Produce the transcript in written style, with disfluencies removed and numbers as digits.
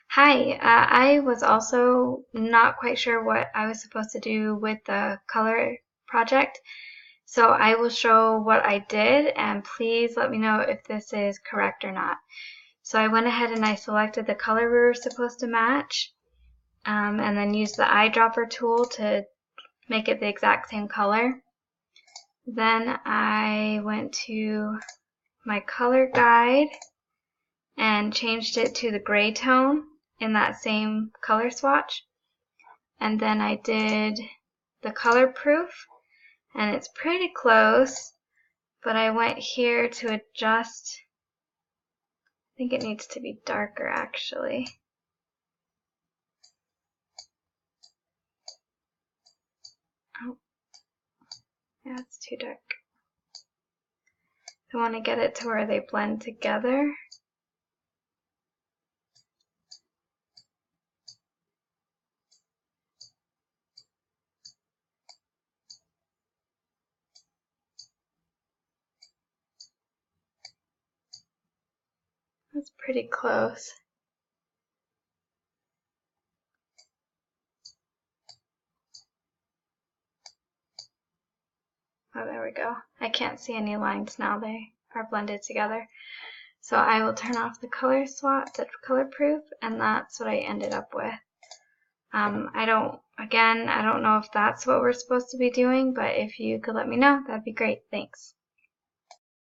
Hi, I was also not quite sure what I was supposed to do with the color project, so I will show what I did and please let me know if this is correct or not. So I went ahead and I selected the color we were supposed to match and then used the eyedropper tool to make it the exact same color. Then I went to my color guide and changed it to the gray tone in that same color swatch. And then I did the color proof, and it's pretty close, but I went here to adjust. I think it needs to be darker actually. Oh, yeah, it's too dark. I want to get it to where they blend together. That's pretty close. Oh, there we go. I can't see any lines now. They are blended together. So I will turn off the color swatch, the color proof, and that's what I ended up with. I don't know if that's what we're supposed to be doing, but if you could let me know, that'd be great. Thanks.